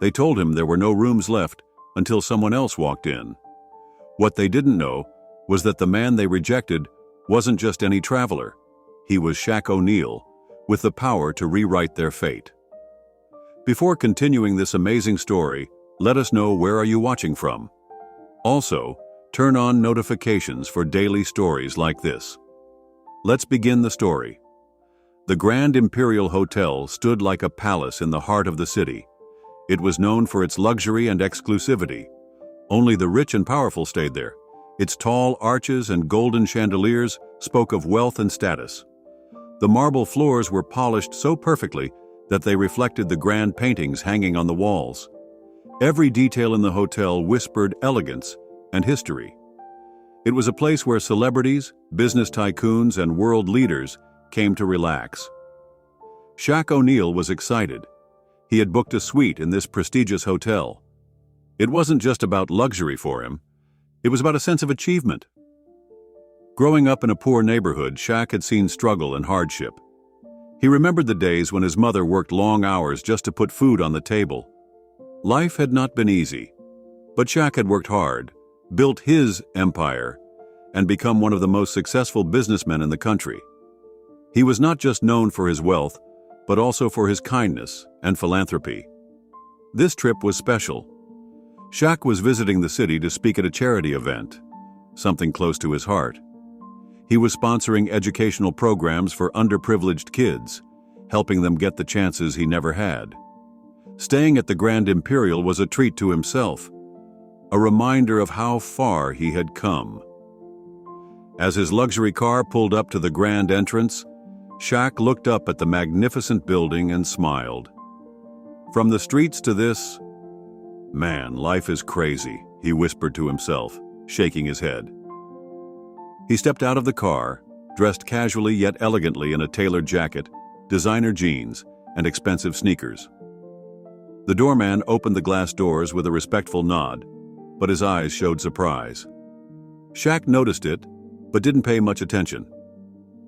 They told him there were no rooms left until someone else walked in. What they didn't know was that the man they rejected wasn't just any traveler. He was Shaq O'Neal, with the power to rewrite their fate. Before continuing this amazing story, let us know where are you watching from. Also, turn on notifications for daily stories like this. Let's begin the story. The Grand Imperial Hotel stood like a palace in the heart of the city. It was known for its luxury and exclusivity. Only the rich and powerful stayed there. Its tall arches and golden chandeliers spoke of wealth and status. The marble floors were polished so perfectly that they reflected the grand paintings hanging on the walls. Every detail in the hotel whispered elegance and history. It was a place where celebrities, business tycoons, and world leaders came to relax. Shaq O'Neal was excited. He had booked a suite in this prestigious hotel. It wasn't just about luxury for him. It was about a sense of achievement. Growing up in a poor neighborhood, Shaq had seen struggle and hardship. He remembered the days when his mother worked long hours just to put food on the table. Life had not been easy, but Shaq had worked hard, built his empire, and become one of the most successful businessmen in the country. He was not just known for his wealth, but also for his kindness and philanthropy. This trip was special. Shaq was visiting the city to speak at a charity event, something close to his heart. He was sponsoring educational programs for underprivileged kids, helping them get the chances he never had. Staying at the Grand Imperial was a treat to himself, a reminder of how far he had come. As his luxury car pulled up to the grand entrance, Shaq looked up at the magnificent building and smiled. From the streets to this, "Man, life is crazy," he whispered to himself, shaking his head. He stepped out of the car, dressed casually yet elegantly in a tailored jacket, designer jeans, and expensive sneakers. The doorman opened the glass doors with a respectful nod, but his eyes showed surprise. Shaq noticed it, but didn't pay much attention.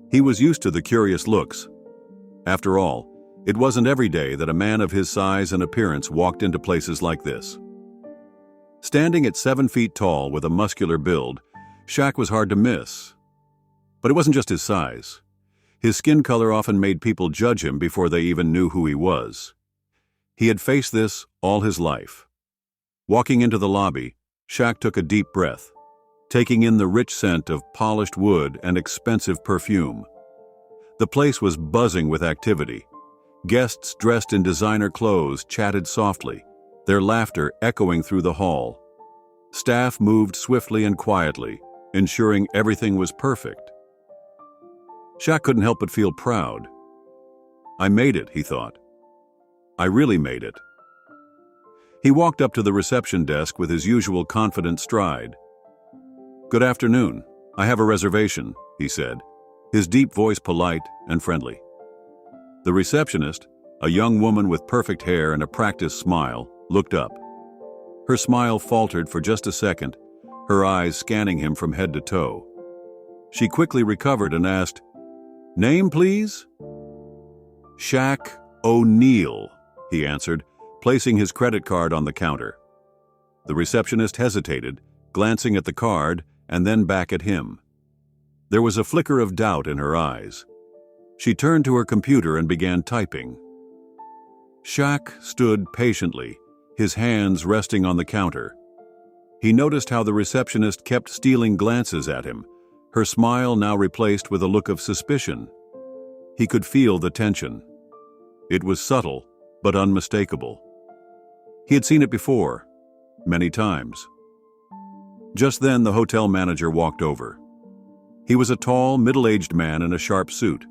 He was used to the curious looks. After all, it wasn't every day that a man of his size and appearance walked into places like this. Standing at 7 feet tall with a muscular build, Shaq was hard to miss. But it wasn't just his size. His skin color often made people judge him before they even knew who he was. He had faced this all his life. Walking into the lobby, Shaq took a deep breath, taking in the rich scent of polished wood and expensive perfume. The place was buzzing with activity. Guests dressed in designer clothes chatted softly, their laughter echoing through the hall. Staff moved swiftly and quietly, ensuring everything was perfect. Shaq couldn't help but feel proud. "I made it," he thought. "I really made it." He walked up to the reception desk with his usual confident stride. "Good afternoon. I have a reservation," he said, his deep voice polite and friendly. The receptionist, a young woman with perfect hair and a practiced smile, looked up. Her smile faltered for just a second, her eyes scanning him from head to toe. She quickly recovered and asked, "Name, please?" "Shaq O'Neal," he answered, placing his credit card on the counter. The receptionist hesitated, glancing at the card and then back at him. There was a flicker of doubt in her eyes. She turned to her computer and began typing. Shaq stood patiently, his hands resting on the counter. He noticed how the receptionist kept stealing glances at him, her smile now replaced with a look of suspicion. He could feel the tension. It was subtle, but unmistakable. He had seen it before, many times. Just then, the hotel manager walked over. He was a tall, middle-aged man in a sharp suit.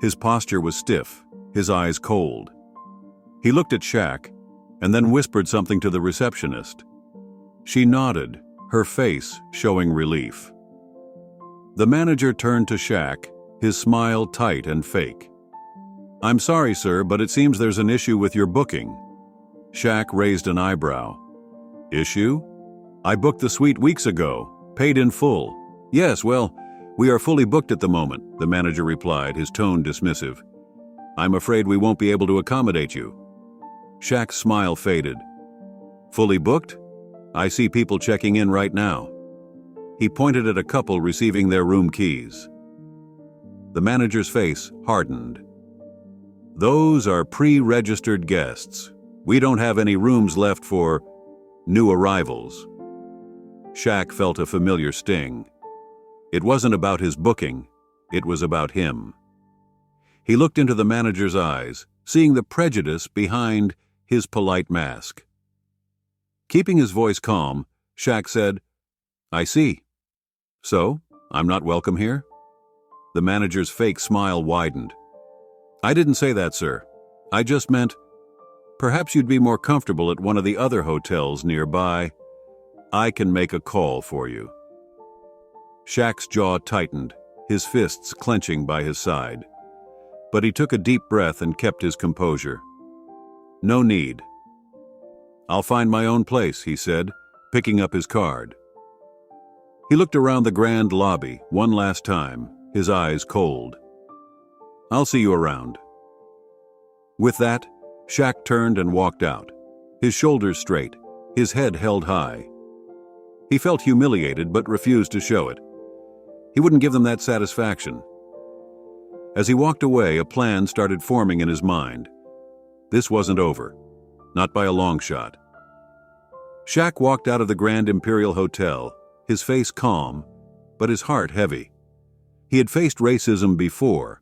His posture was stiff, his eyes cold. He looked at Shaq, and then whispered something to the receptionist. She nodded, her face showing relief. The manager turned to Shaq, his smile tight and fake. "I'm sorry, sir, but it seems there's an issue with your booking." Shaq raised an eyebrow. "Issue? I booked the suite weeks ago, paid in full." "Yes, well, we are fully booked at the moment," the manager replied, his tone dismissive. "I'm afraid we won't be able to accommodate you." Shaq's smile faded, Fully booked? I see people checking in right now. He pointed at a couple receiving their room keys. The manager's face hardened. Those are pre-registered guests. We don't have any rooms left for new arrivals. Shaq felt a familiar sting. It wasn't about his booking, it was about him. He looked into the manager's eyes, seeing the prejudice behind his polite mask. Keeping his voice calm, Shaq said, I see. So, I'm not welcome here? The manager's fake smile widened. I didn't say that, sir. I just meant, perhaps you'd be more comfortable at one of the other hotels nearby. I can make a call for you. Shaq's jaw tightened, his fists clenching by his side. But he took a deep breath and kept his composure. No need. I'll find my own place, he said, picking up his card. He looked around the grand lobby one last time, his eyes cold. I'll see you around. With that, Shaq turned and walked out, his shoulders straight, his head held high. He felt humiliated but refused to show it. He wouldn't give them that satisfaction. As he walked away, a plan started forming in his mind. This wasn't over, not by a long shot. Shaq walked out of the Grand Imperial Hotel, his face calm, but his heart heavy. He had faced racism before,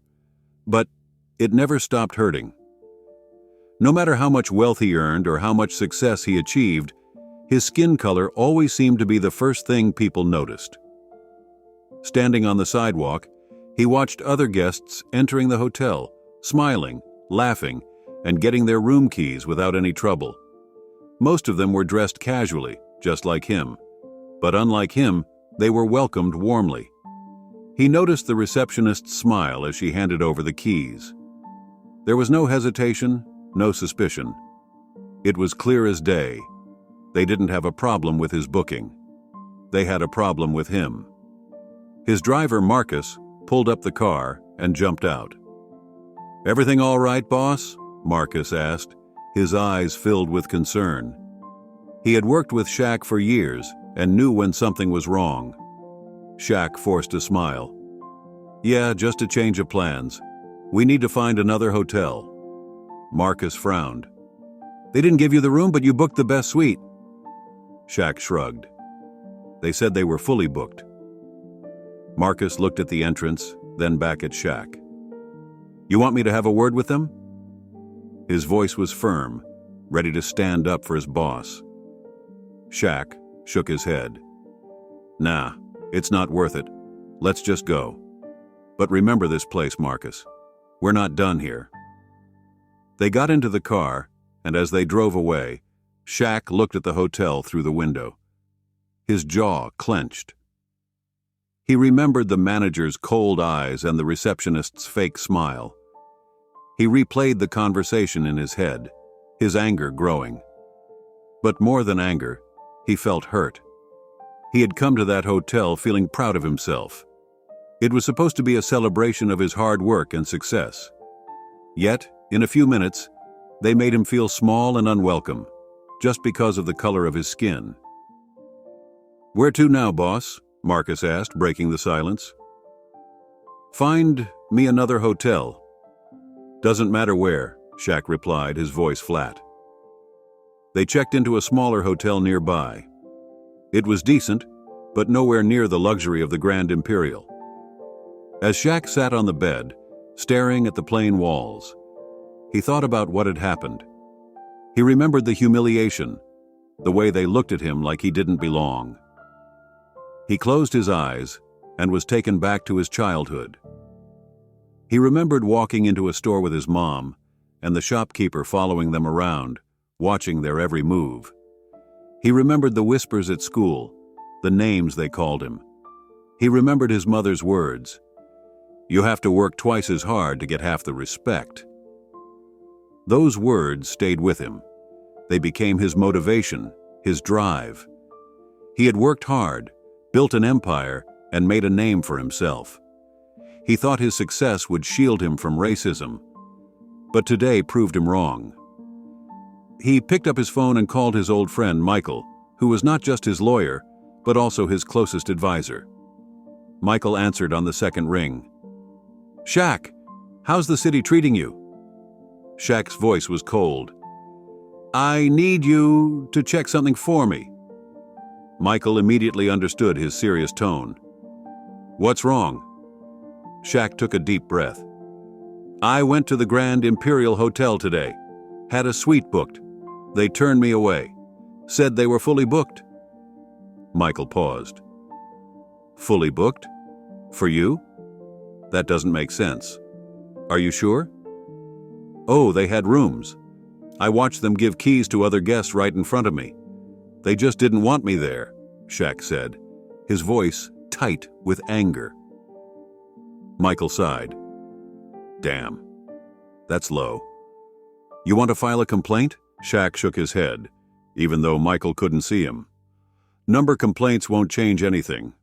but it never stopped hurting. No matter how much wealth he earned or how much success he achieved, his skin color always seemed to be the first thing people noticed. Standing on the sidewalk, he watched other guests entering the hotel, smiling, laughing, and getting their room keys without any trouble. Most of them were dressed casually, just like him. But unlike him, they were welcomed warmly. He noticed the receptionist's smile as she handed over the keys. There was no hesitation, no suspicion. It was clear as day. They didn't have a problem with his booking. They had a problem with him. His driver, Marcus, pulled up the car and jumped out. "Everything all right, boss?" Marcus asked, his eyes filled with concern. He had worked with Shaq for years and knew when something was wrong. Shaq forced a smile. "Yeah, just a change of plans. We need to find another hotel." Marcus frowned. "They didn't give you the room, but you booked the best suite." Shaq shrugged. "They said they were fully booked." Marcus looked at the entrance, then back at Shaq. "You want me to have a word with them?" His voice was firm, ready to stand up for his boss. Shaq shook his head. "Nah, it's not worth it. Let's just go. But remember this place, Marcus. We're not done here." They got into the car, and as they drove away, Shaq looked at the hotel through the window. His jaw clenched. He remembered the manager's cold eyes and the receptionist's fake smile. He replayed the conversation in his head, his anger growing. But more than anger, he felt hurt. He had come to that hotel feeling proud of himself. It was supposed to be a celebration of his hard work and success. Yet, in a few minutes, they made him feel small and unwelcome, just because of the color of his skin. "Where to now, boss?" Marcus asked, breaking the silence. "Find me another hotel." "Doesn't matter where," Shaq replied, his voice flat. They checked into a smaller hotel nearby. It was decent, but nowhere near the luxury of the Grand Imperial. As Shaq sat on the bed, staring at the plain walls, he thought about what had happened. He remembered the humiliation, the way they looked at him like he didn't belong. He closed his eyes and was taken back to his childhood. He remembered walking into a store with his mom and the shopkeeper following them around, watching their every move. He remembered the whispers at school, the names they called him. He remembered his mother's words, "You have to work twice as hard to get half the respect." Those words stayed with him. They became his motivation, his drive. He had worked hard, built an empire, and made a name for himself. He thought his success would shield him from racism, but today proved him wrong. He picked up his phone and called his old friend Michael, who was not just his lawyer, but also his closest advisor. Michael answered on the second ring. "Shaq, how's the city treating you?" Shaq's voice was cold. "I need you to check something for me." Michael immediately understood his serious tone. "What's wrong?" Shaq took a deep breath. "I went to the Grand Imperial Hotel today. Had a suite booked. They turned me away. Said they were fully booked." Michael paused. "Fully booked? For you? That doesn't make sense. Are you sure?" "Oh, they had rooms. I watched them give keys to other guests right in front of me. They just didn't want me there," Shaq said, his voice tight with anger. Michael sighed. "Damn. That's low. You want to file a complaint?" Shaq shook his head, even though Michael couldn't see him. "Number complaints won't change anything.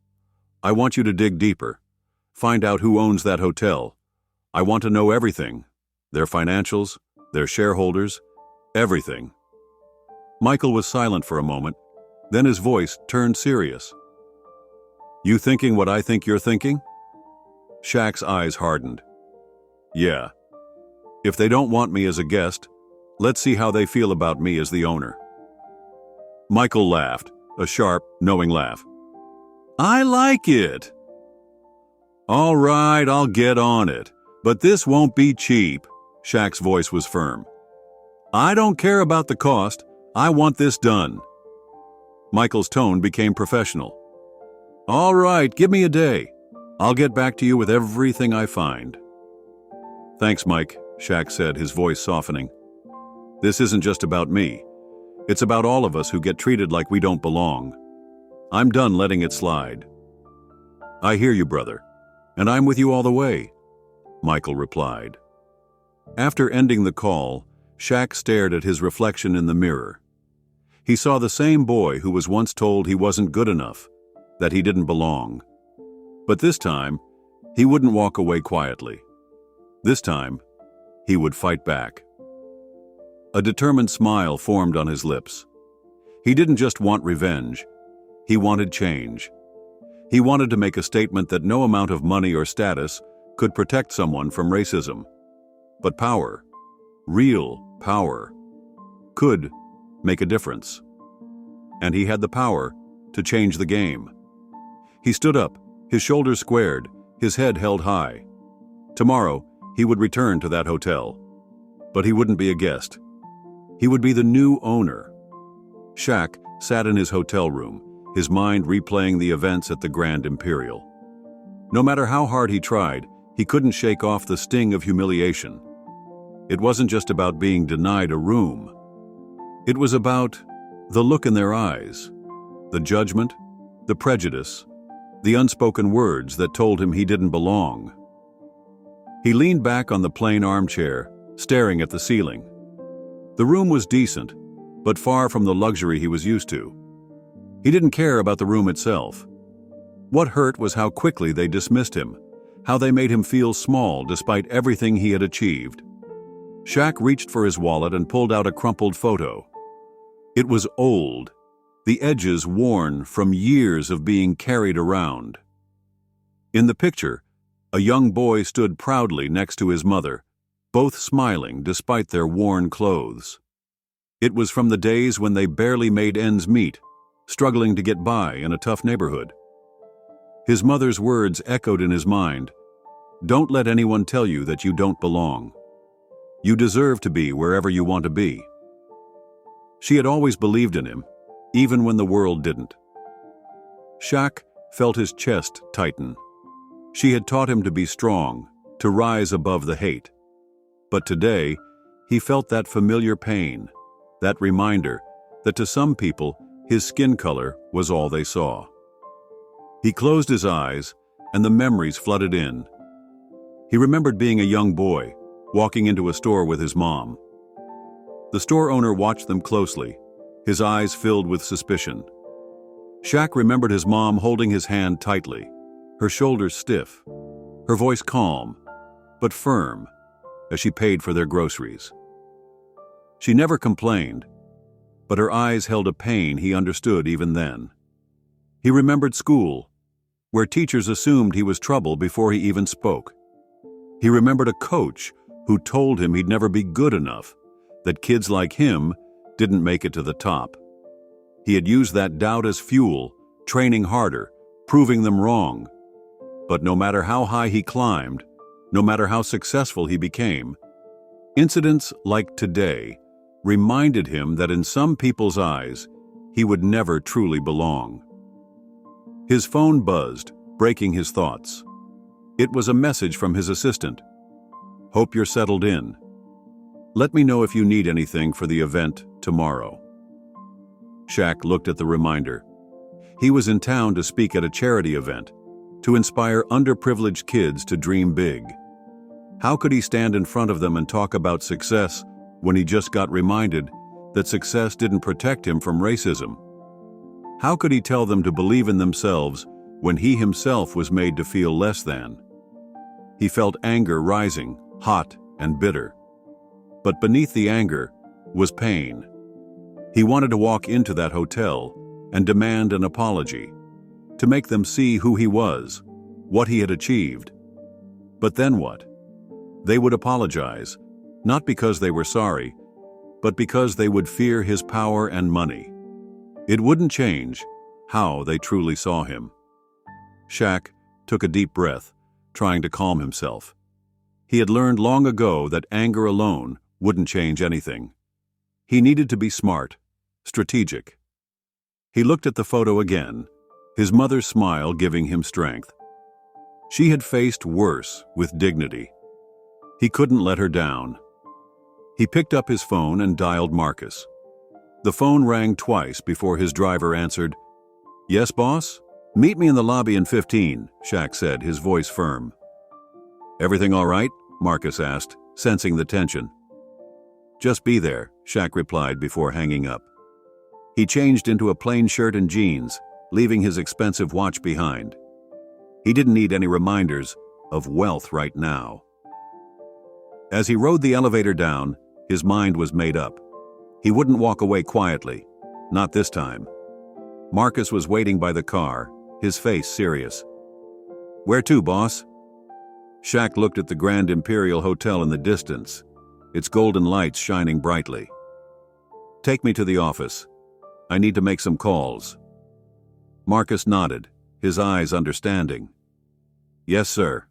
I want you to dig deeper. Find out who owns that hotel. I want to know everything. Their financials, their shareholders, everything." Michael was silent for a moment, then his voice turned serious. "You thinking what I think you're thinking?" Shaq's eyes hardened. "Yeah. If they don't want me as a guest, let's see how they feel about me as the owner." Michael laughed, a sharp, knowing laugh. "I like it." "All right, I'll get on it, but this won't be cheap." Shaq's voice was firm. "I don't care about the cost. I want this done." Michael's tone became professional. "All right, give me a day. I'll get back to you with everything I find." "Thanks, Mike," Shaq said, his voice softening. "This isn't just about me. It's about all of us who get treated like we don't belong. I'm done letting it slide." "I hear you, brother, and I'm with you all the way," Michael replied. After ending the call, Shaq stared at his reflection in the mirror. He saw the same boy who was once told he wasn't good enough, that he didn't belong. But this time, he wouldn't walk away quietly. This time, he would fight back. A determined smile formed on his lips. He didn't just want revenge. He wanted change. He wanted to make a statement that no amount of money or status could protect someone from racism. But power, real power, could make a difference. And he had the power to change the game. He stood up, his shoulders squared, his head held high. Tomorrow, he would return to that hotel. But he wouldn't be a guest. He would be the new owner. Shaq sat in his hotel room, his mind replaying the events at the Grand Imperial. No matter how hard he tried, he couldn't shake off the sting of humiliation. It wasn't just about being denied a room. It was about the look in their eyes, the judgment, the prejudice, the unspoken words that told him he didn't belong. He leaned back on the plain armchair, staring at the ceiling. The room was decent, but far from the luxury he was used to. He didn't care about the room itself. What hurt was how quickly they dismissed him, how they made him feel small despite everything he had achieved. Shaq reached for his wallet and pulled out a crumpled photo. It was old, the edges worn from years of being carried around. In the picture, a young boy stood proudly next to his mother, both smiling despite their worn clothes. It was from the days when they barely made ends meet, struggling to get by in a tough neighborhood. His mother's words echoed in his mind. "Don't let anyone tell you that you don't belong. You deserve to be wherever you want to be." She had always believed in him, even when the world didn't. Shaq felt his chest tighten. She had taught him to be strong, to rise above the hate. But today, he felt that familiar pain, that reminder that to some people, his skin color was all they saw. He closed his eyes, and the memories flooded in. He remembered being a young boy, walking into a store with his mom. The store owner watched them closely, his eyes filled with suspicion. Shaq remembered his mom holding his hand tightly, her shoulders stiff, her voice calm, but firm, as she paid for their groceries. She never complained, but her eyes held a pain he understood even then. He remembered school, where teachers assumed he was trouble before he even spoke. He remembered a coach who told him he'd never be good enough, that kids like him didn't make it to the top. He had used that doubt as fuel, training harder, proving them wrong. But no matter how high he climbed, no matter how successful he became, incidents like today reminded him that in some people's eyes, he would never truly belong. His phone buzzed, breaking his thoughts. It was a message from his assistant. "Hope you're settled in. Let me know if you need anything for the event tomorrow." Shaq looked at the reminder. He was in town to speak at a charity event, to inspire underprivileged kids to dream big. How could he stand in front of them and talk about success when he just got reminded that success didn't protect him from racism? How could he tell them to believe in themselves when he himself was made to feel less than? He felt anger rising, hot and bitter. But beneath the anger was pain. He wanted to walk into that hotel and demand an apology, to make them see who he was, what he had achieved. But then what? They would apologize, not because they were sorry, but because they would fear his power and money. It wouldn't change how they truly saw him. Shaq took a deep breath, trying to calm himself. He had learned long ago that anger alone wouldn't change anything. He needed to be smart, strategic. He looked at the photo again, his mother's smile giving him strength. She had faced worse with dignity. He couldn't let her down. He picked up his phone and dialed Marcus. The phone rang twice before his driver answered. "Yes, boss? Meet me in the lobby in 15, Shaq said, his voice firm. "Everything all right?" Marcus asked, sensing the tension. "Just be there," Shaq replied before hanging up. He changed into a plain shirt and jeans, leaving his expensive watch behind. He didn't need any reminders of wealth right now. As he rode the elevator down, his mind was made up. He wouldn't walk away quietly, not this time. Marcus was waiting by the car, his face serious. "Where to, boss?" Shaq looked at the Grand Imperial Hotel in the distance, its golden lights shining brightly. "Take me to the office. I need to make some calls." Marcus nodded, his eyes understanding. "Yes, sir."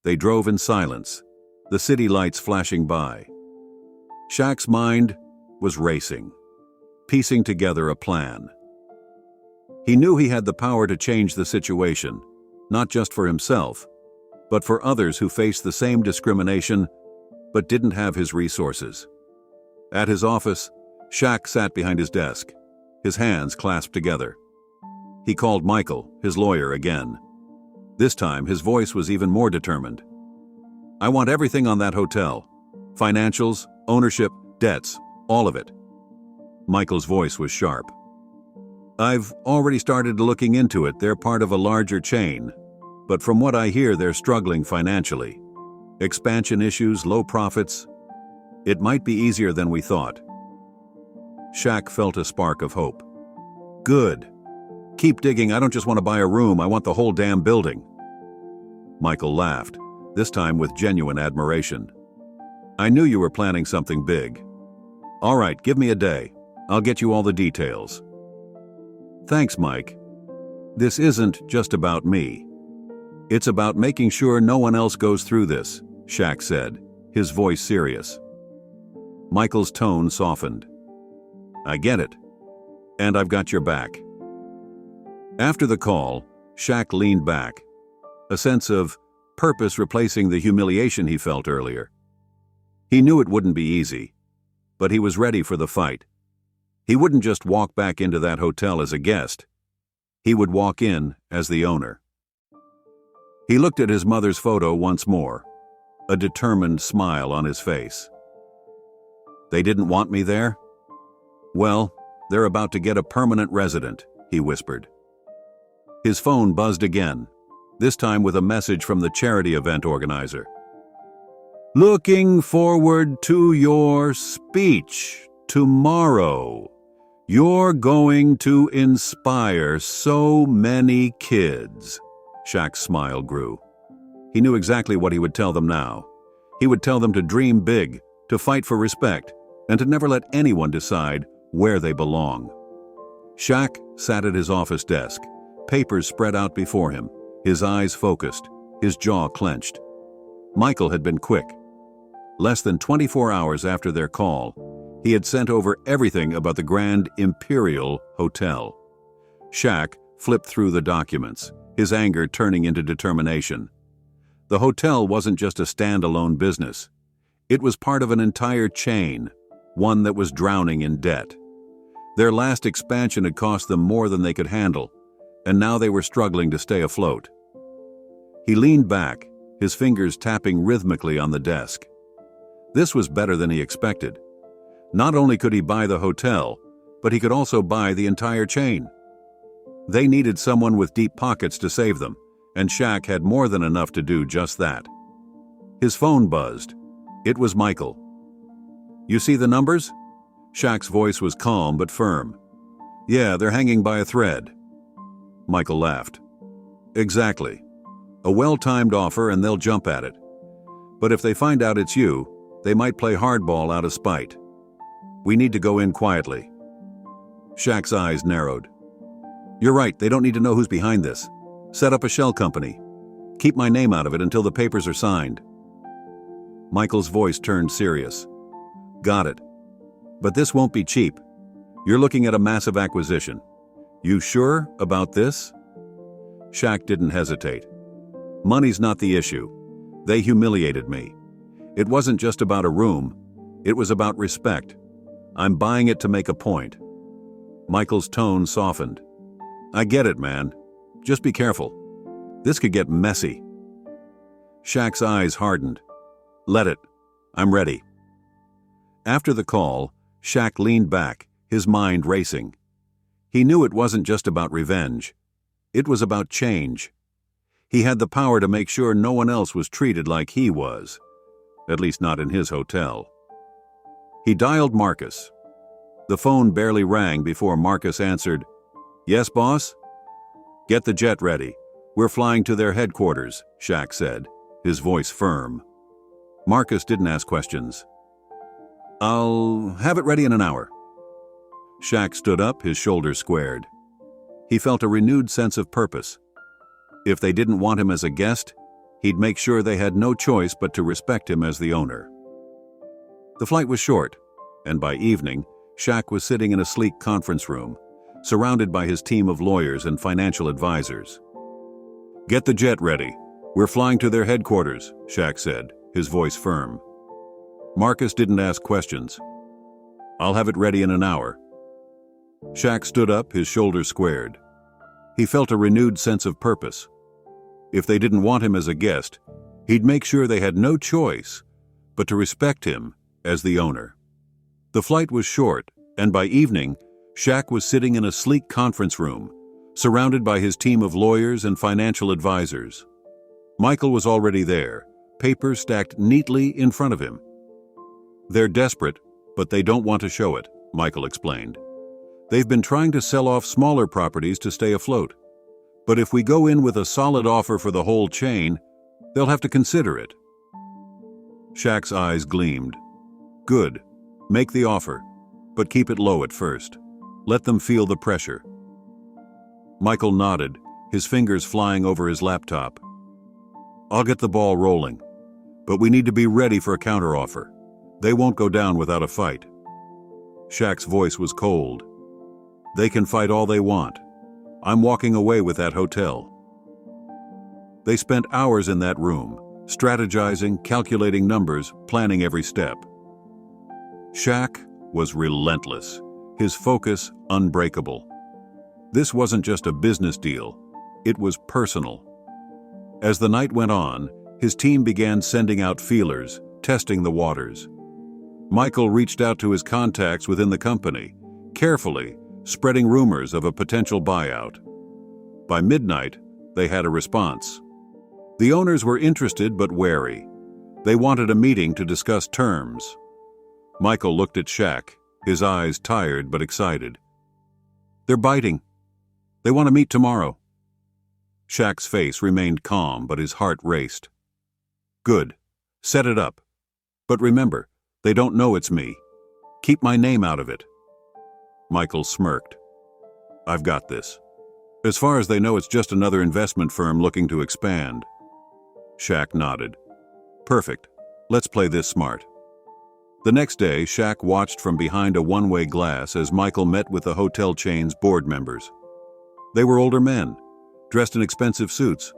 They drove in silence, the city lights flashing by. Shaq's mind was racing, piecing together a plan. He knew he had the power to change the situation, not just for himself, but for others who faced the same discrimination but didn't have his resources. At his office, Shaq sat behind his desk, his hands clasped together. He called Michael, his lawyer, again. This time, his voice was even more determined. "I want everything on that hotel. Financials, ownership, debts, all of it." Michael's voice was sharp. "I've already started looking into it. They're part of a larger chain, but from what I hear, they're struggling financially. Expansion issues, low profits. It might be easier than we thought." Shaq felt a spark of hope. "Good. Keep digging. I don't just want to buy a room, I want the whole damn building." Michael laughed, this time with genuine admiration. "I knew you were planning something big. All right, give me a day. I'll get you all the details." "Thanks, Mike. This isn't just about me. It's about making sure no one else goes through this," Shaq said, his voice serious. Michael's tone softened. "I get it. And I've got your back." After the call, Shaq leaned back, a sense of purpose replacing the humiliation he felt earlier. He knew it wouldn't be easy, but he was ready for the fight. He wouldn't just walk back into that hotel as a guest. He would walk in as the owner. He looked at his mother's photo once more, a determined smile on his face. "They didn't want me there? Well, they're about to get a permanent resident," he whispered. His phone buzzed again, this time with a message from the charity event organizer. Looking forward to your speech tomorrow. You're going to inspire so many kids. Shaq's smile grew. He knew exactly what he would tell them now. He would tell them to dream big, to fight for respect, and to never let anyone decide where they belong. Shaq sat at his office desk, papers spread out before him, his eyes focused, his jaw clenched. Michael had been quick. Less than 24 hours after their call, he had sent over everything about the Grand Imperial Hotel. Shaq flipped through the documents, his anger turning into determination. The hotel wasn't just a standalone business. It was part of an entire chain, one that was drowning in debt. Their last expansion had cost them more than they could handle, and now they were struggling to stay afloat. He leaned back, his fingers tapping rhythmically on the desk. This was better than he expected. Not only could he buy the hotel, but he could also buy the entire chain. They needed someone with deep pockets to save them, and Shaq had more than enough to do just that. His phone buzzed. It was Michael. "You see the numbers?" Shaq's voice was calm but firm. "Yeah, they're hanging by a thread." Michael laughed. "Exactly. A well-timed offer and they'll jump at it. But if they find out it's you, they might play hardball out of spite. We need to go in quietly." Shaq's eyes narrowed. "You're right, they don't need to know who's behind this. Set up a shell company. Keep my name out of it until the papers are signed." Michael's voice turned serious. "Got it. But this won't be cheap. You're looking at a massive acquisition. You sure about this?" Shaq didn't hesitate. "Money's not the issue. They humiliated me. It wasn't just about a room. It was about respect. I'm buying it to make a point." Michael's tone softened. "I get it, man. Just be careful. This could get messy." Shaq's eyes hardened. "Let it. I'm ready." After the call, Shaq leaned back, his mind racing. He knew it wasn't just about revenge. It was about change. He had the power to make sure no one else was treated like he was. At least not in his hotel. He dialed Marcus. The phone barely rang before Marcus answered. "Yes, boss?" "Get the jet ready. We're flying to their headquarters," Shaq said, his voice firm. Marcus didn't ask questions. "I'll have it ready in an hour." Shaq stood up, his shoulders squared. He felt a renewed sense of purpose. If they didn't want him as a guest, he'd make sure they had no choice but to respect him as the owner. The flight was short, and by evening, Shaq was sitting in a sleek conference room, surrounded by his team of lawyers and financial advisors. "Get the jet ready. We're flying to their headquarters," Shaq said, his voice firm. Marcus didn't ask questions. "I'll have it ready in an hour." Shaq stood up, his shoulders squared. He felt a renewed sense of purpose. If they didn't want him as a guest, he'd make sure they had no choice but to respect him as the owner. The flight was short, and by evening, Shaq was sitting in a sleek conference room, surrounded by his team of lawyers and financial advisors. Michael was already there, papers stacked neatly in front of him. "They're desperate, but they don't want to show it," Michael explained. "They've been trying to sell off smaller properties to stay afloat. But if we go in with a solid offer for the whole chain, they'll have to consider it." Shaq's eyes gleamed. "Good. Make the offer, but keep it low at first. Let them feel the pressure." Michael nodded, his fingers flying over his laptop. "I'll get the ball rolling, but we need to be ready for a counteroffer. They won't go down without a fight." Shaq's voice was cold. "They can fight all they want. I'm walking away with that hotel." They spent hours in that room, strategizing, calculating numbers, planning every step. Shaq was relentless, his focus unbreakable. This wasn't just a business deal, it was personal. As the night went on, his team began sending out feelers, testing the waters. Michael reached out to his contacts within the company, carefully spreading rumors of a potential buyout. By midnight, they had a response. The owners were interested but wary. They wanted a meeting to discuss terms. Michael looked at Shaq, his eyes tired but excited. They're biting. They want to meet tomorrow. Shaq's face remained calm, but his heart raced. Good. Set it up. But remember, they don't know it's me. Keep my name out of it. Michael smirked. I've got this. As far as they know, it's just another investment firm looking to expand. Shaq nodded. Perfect. Let's play this smart. The next day, Shaq watched from behind a one-way glass as Michael met with the hotel chain's board members. They were older men, dressed in expensive suits,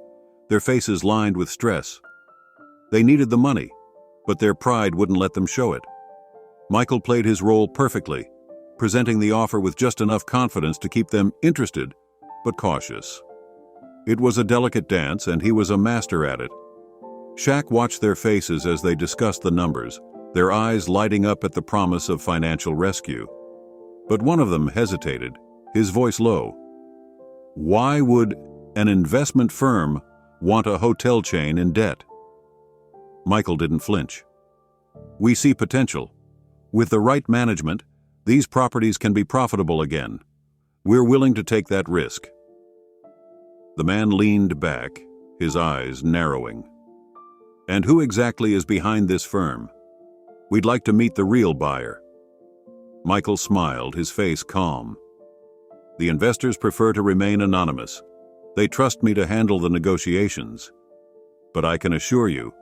their faces lined with stress. They needed the money, but their pride wouldn't let them show it. Michael played his role perfectly, presenting the offer with just enough confidence to keep them interested, but cautious. It was a delicate dance, and he was a master at it. Shaq watched their faces as they discussed the numbers, their eyes lighting up at the promise of financial rescue. But one of them hesitated, his voice low. Why would an investment firm want a hotel chain in debt? Michael didn't flinch. We see potential. With the right management, these properties can be profitable again. We're willing to take that risk. The man leaned back, his eyes narrowing. And who exactly is behind this firm? We'd like to meet the real buyer. Michael smiled, his face calm. The investors prefer to remain anonymous. They trust me to handle the negotiations. But I can assure you,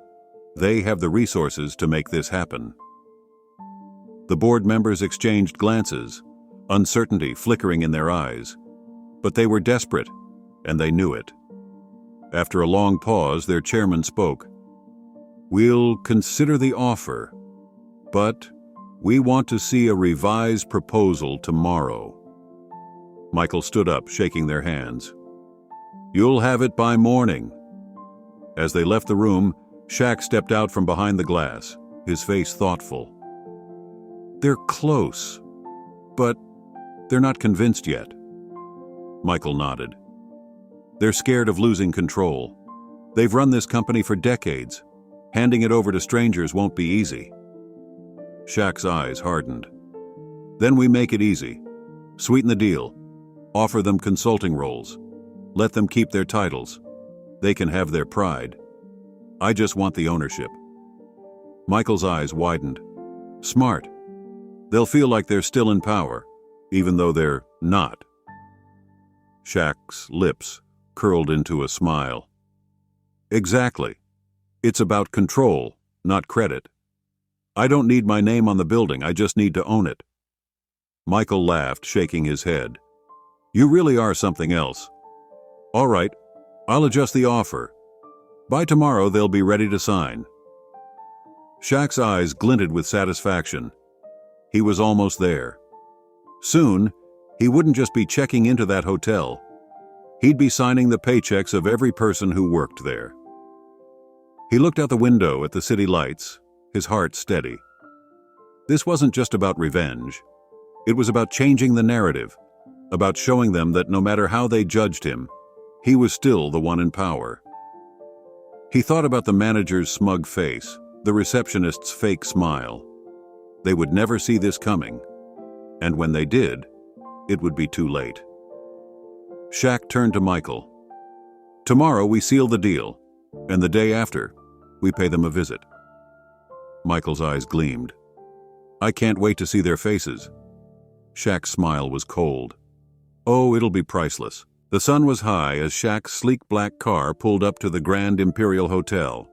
they have the resources to make this happen. The board members exchanged glances, uncertainty flickering in their eyes. But they were desperate, and they knew it. After a long pause, their chairman spoke. We'll consider the offer, but we want to see a revised proposal tomorrow. Michael stood up, shaking their hands. You'll have it by morning. As they left the room, Shaq stepped out from behind the glass, his face thoughtful. They're close, but they're not convinced yet. Michael nodded. They're scared of losing control. They've run this company for decades. Handing it over to strangers won't be easy. Shaq's eyes hardened. Then we make it easy. Sweeten the deal. Offer them consulting roles. Let them keep their titles. They can have their pride. I just want the ownership. Michael's eyes widened. Smart. They'll feel like they're still in power, even though they're not. Shaq's lips curled into a smile. Exactly. It's about control, not credit. I don't need my name on the building, I just need to own it. Michael laughed, shaking his head. You really are something else. All right, I'll adjust the offer. By tomorrow, they'll be ready to sign. Shaq's eyes glinted with satisfaction. He was almost there. Soon, he wouldn't just be checking into that hotel. He'd be signing the paychecks of every person who worked there. He looked out the window at the city lights, his heart steady. This wasn't just about revenge. It was about changing the narrative, about showing them that no matter how they judged him, he was still the one in power. He thought about the manager's smug face, the receptionist's fake smile. They would never see this coming, and when they did, it would be too late. Shaq turned to Michael. Tomorrow we seal the deal, and the day after, we pay them a visit. Michael's eyes gleamed. I can't wait to see their faces. Shaq's smile was cold. Oh, it'll be priceless. The sun was high as Shaq's sleek black car pulled up to the Grand Imperial Hotel.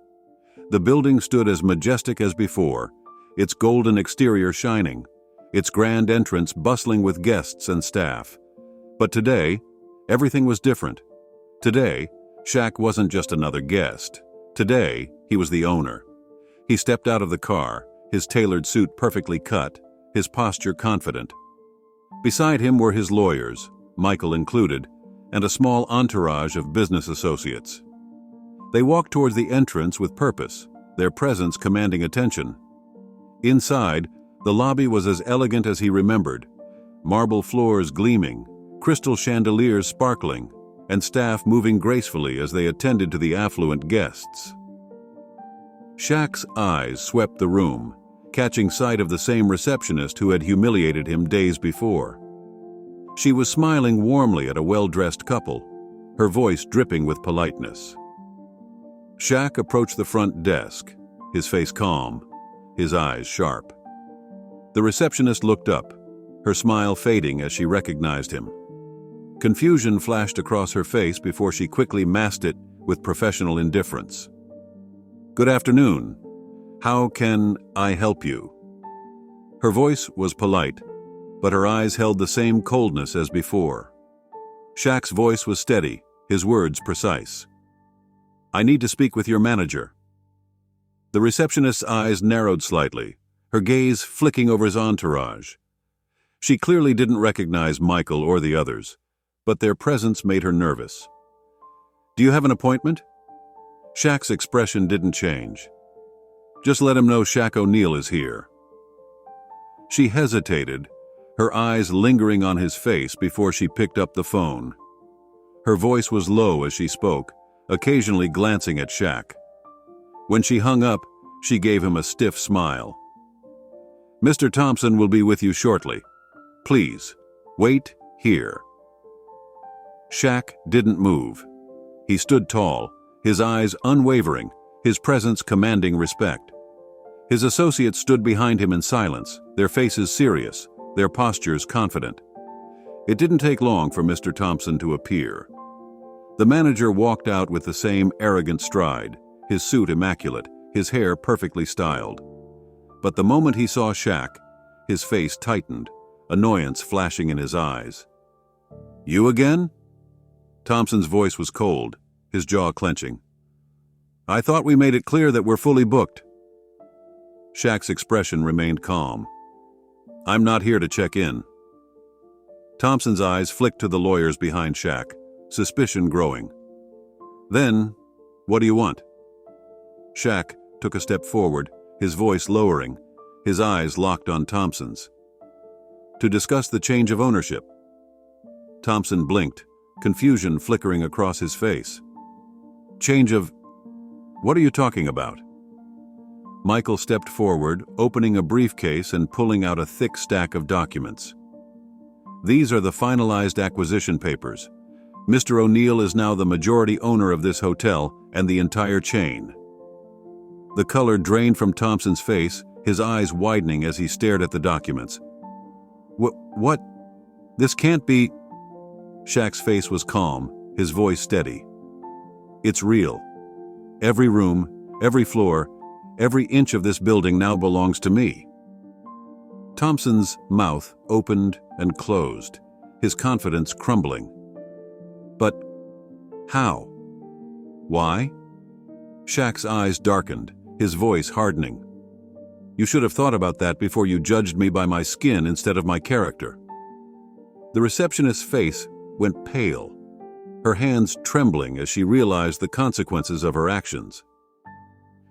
The building stood as majestic as before, its golden exterior shining, its grand entrance bustling with guests and staff. But today, everything was different. Today, Shaq wasn't just another guest. Today, he was the owner. He stepped out of the car, his tailored suit perfectly cut, his posture confident. Beside him were his lawyers, Michael included, and a small entourage of business associates. They walked towards the entrance with purpose, their presence commanding attention. Inside, the lobby was as elegant as he remembered, marble floors gleaming, crystal chandeliers sparkling, and staff moving gracefully as they attended to the affluent guests. Shaq's eyes swept the room, catching sight of the same receptionist who had humiliated him days before. She was smiling warmly at a well-dressed couple, her voice dripping with politeness. Shaq approached the front desk, his face calm, his eyes sharp. The receptionist looked up, her smile fading as she recognized him. Confusion flashed across her face before she quickly masked it with professional indifference. "Good afternoon. How can I help you?" Her voice was polite, but her eyes held the same coldness as before. Shaq's voice was steady, his words precise. "I need to speak with your manager." The receptionist's eyes narrowed slightly, her gaze flicking over his entourage. She clearly didn't recognize Michael or the others, but their presence made her nervous. "Do you have an appointment?" Shaq's expression didn't change. "Just let him know Shaq O'Neal is here." She hesitated, her eyes lingering on his face before she picked up the phone. Her voice was low as she spoke, occasionally glancing at Shaq. When she hung up, she gave him a stiff smile. "Mr. Thompson will be with you shortly. Please, wait here." Shaq didn't move. He stood tall, his eyes unwavering, his presence commanding respect. His associates stood behind him in silence, their faces serious, their postures confident. It didn't take long for Mr. Thompson to appear. The manager walked out with the same arrogant stride, his suit immaculate, his hair perfectly styled. But the moment he saw Shaq, his face tightened, annoyance flashing in his eyes. "You again?" Thompson's voice was cold, his jaw clenching. "I thought we made it clear that we're fully booked." Shaq's expression remained calm. "I'm not here to check in." Thompson's eyes flicked to the lawyers behind Shaq, suspicion growing. "Then, what do you want?" Shaq took a step forward, his voice lowering, his eyes locked on Thompson's. "To discuss the change of ownership." Thompson blinked, confusion flickering across his face. "Change of... What are you talking about?" Michael stepped forward, opening a briefcase and pulling out a thick stack of documents. "These are the finalized acquisition papers. Mr. O'Neal is now the majority owner of this hotel and the entire chain." The color drained from Thompson's face, his eyes widening as he stared at the documents. What? This can't be..." Shaq's face was calm, his voice steady. "It's real. Every room, every floor, every inch of this building now belongs to me." Thompson's mouth opened and closed, his confidence crumbling. "But how? Why?" Shaq's eyes darkened, his voice hardening. "You should have thought about that before you judged me by my skin instead of my character." The receptionist's face went pale, her hands trembling as she realized the consequences of her actions.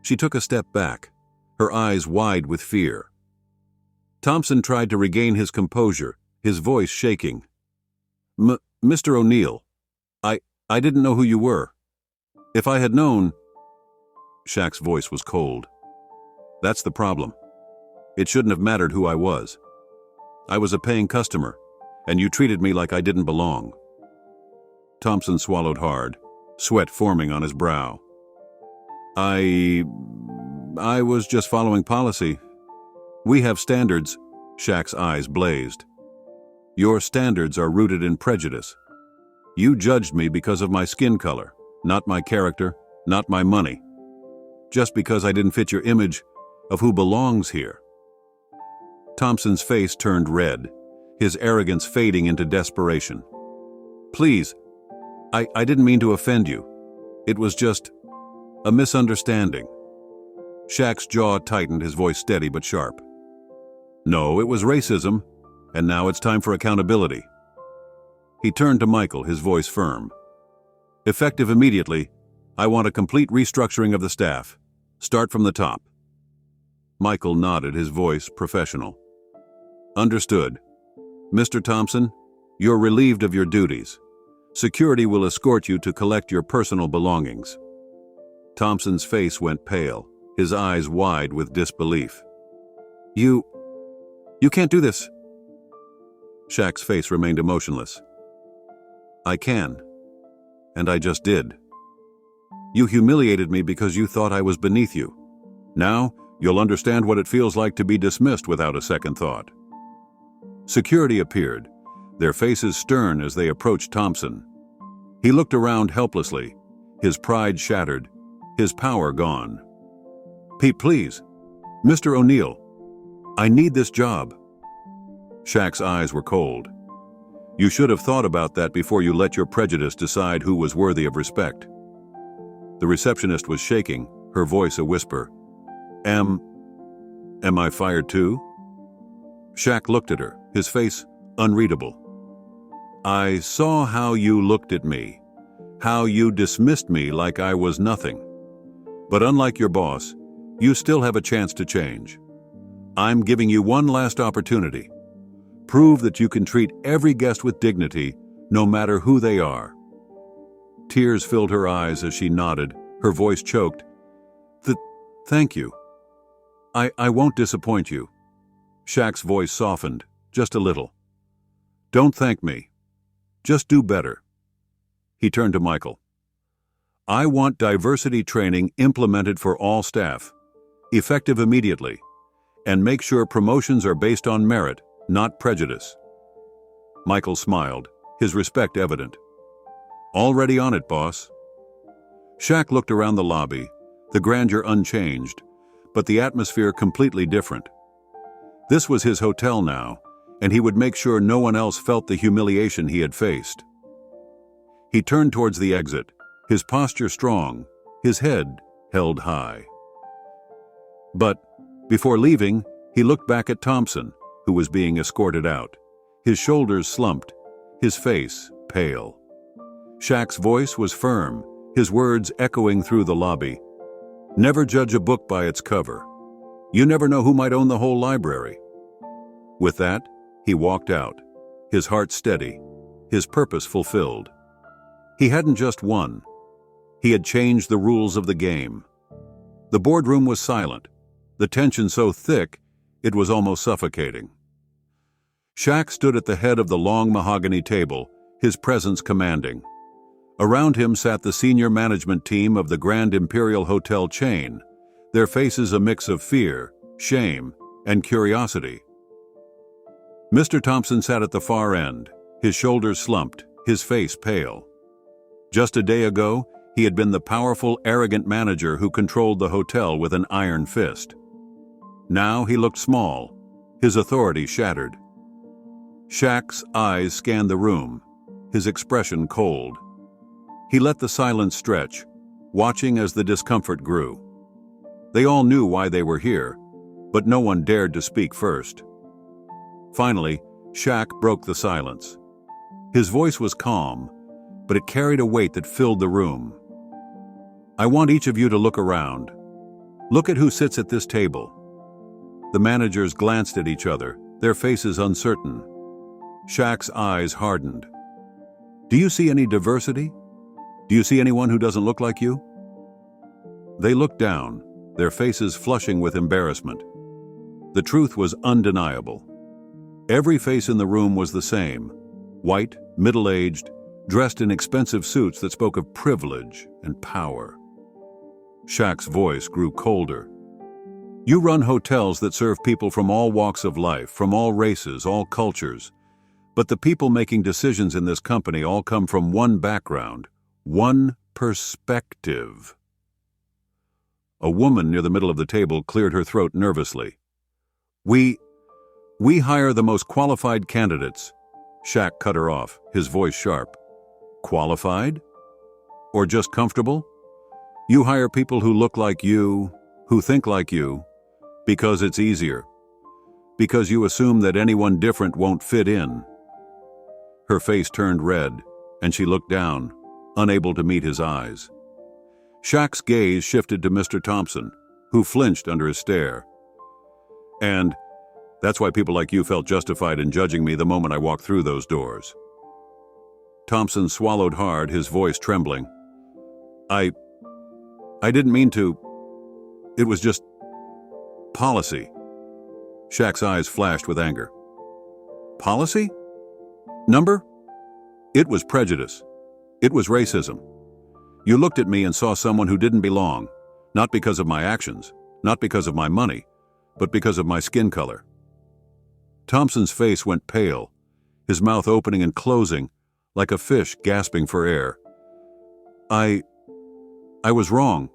She took a step back, her eyes wide with fear. Thompson tried to regain his composure, his voice shaking. Mr. O'Neal, I didn't know who you were. If I had known..." Shaq's voice was cold. "That's the problem. It shouldn't have mattered who I was. I was a paying customer, and you treated me like I didn't belong." Thompson swallowed hard, sweat forming on his brow. I was just following policy. We have standards." Shaq's eyes blazed. "Your standards are rooted in prejudice. You judged me because of my skin color, not my character, not my money. Just because I didn't fit your image of who belongs here." Thompson's face turned red, his arrogance fading into desperation. "Please, I didn't mean to offend you. It was just a misunderstanding." Shaq's jaw tightened, his voice steady but sharp. "No, it was racism, and now it's time for accountability." He turned to Michael, his voice firm. "Effective immediately, I want a complete restructuring of the staff. Start from the top." Michael nodded, his voice professional. "Understood. Mr. Thompson, you're relieved of your duties. Security will escort you to collect your personal belongings." Thompson's face went pale, his eyes wide with disbelief. You can't do this." Shaq's face remained emotionless. "I can. And I just did. You humiliated me because you thought I was beneath you. Now, you'll understand what it feels like to be dismissed without a second thought." Security appeared, their faces stern as they approached Thompson. He looked around helplessly, his pride shattered, his power gone. "Pete, please. Mr. O'Neill. I need this job." Shaq's eyes were cold. "You should have thought about that before you let your prejudice decide who was worthy of respect." The receptionist was shaking, her voice a whisper. Am I fired too?" Shaq looked at her, his face unreadable. "I saw how you looked at me, how you dismissed me like I was nothing. But unlike your boss, you still have a chance to change. I'm giving you one last opportunity. Prove that you can treat every guest with dignity, no matter who they are." Tears filled her eyes as she nodded, her voice choked. Thank you. I won't disappoint you." Shaq's voice softened, just a little. "Don't thank me. Just do better." He turned to Michael. "I want diversity training implemented for all staff, effective immediately, and make sure promotions are based on merit, not prejudice." Michael smiled, his respect evident. "Already on it, boss." Shaq looked around the lobby, the grandeur unchanged, but the atmosphere completely different. This was his hotel now, and he would make sure no one else felt the humiliation he had faced. He turned towards the exit, his posture strong, his head held high. But before leaving, he looked back at Thompson, who was being escorted out, his shoulders slumped, his face pale. Shaq's voice was firm, his words echoing through the lobby. "Never judge a book by its cover. You never know who might own the whole library." With that, he walked out, his heart steady, his purpose fulfilled. He hadn't just won. He had changed the rules of the game. The boardroom was silent, the tension so thick it was almost suffocating. Shaq stood at the head of the long mahogany table, his presence commanding. Around him sat the senior management team of the Grand Imperial Hotel chain, their faces a mix of fear, shame, and curiosity. Mr. Thompson sat at the far end, his shoulders slumped, his face pale. Just a day ago, he had been the powerful, arrogant manager who controlled the hotel with an iron fist. Now he looked small, his authority shattered. Shaq's eyes scanned the room, his expression cold. He let the silence stretch, watching as the discomfort grew. They all knew why they were here, but no one dared to speak first. Finally, Shaq broke the silence. His voice was calm, but it carried a weight that filled the room. "I want each of you to look around. Look at who sits at this table." The managers glanced at each other, their faces uncertain. Shaq's eyes hardened. "Do you see any diversity? Do you see anyone who doesn't look like you?" They looked down, their faces flushing with embarrassment. The truth was undeniable. Every face in the room was the same, white, middle-aged, dressed in expensive suits that spoke of privilege and power. Shaq's voice grew colder. "You run hotels that serve people from all walks of life, from all races, all cultures. But the people making decisions in this company all come from one background, one perspective." A woman near the middle of the table cleared her throat nervously. We hire the most qualified candidates." Shaq cut her off, his voice sharp. "Qualified? Or just comfortable? You hire people who look like you, who think like you, because it's easier. Because you assume that anyone different won't fit in." Her face turned red, and she looked down, unable to meet his eyes. Shaq's gaze shifted to Mr. Thompson, who flinched under his stare. "And that's why people like you felt justified in judging me the moment I walked through those doors." Thompson swallowed hard, his voice trembling. I didn't mean to." It was just policy. Shaq's eyes flashed with anger. Policy? Number? It was prejudice. It was racism. You looked at me and saw someone who didn't belong, not because of my actions, not because of my money, but because of my skin color. Thompson's face went pale, his mouth opening and closing like a fish gasping for air. I was wrong.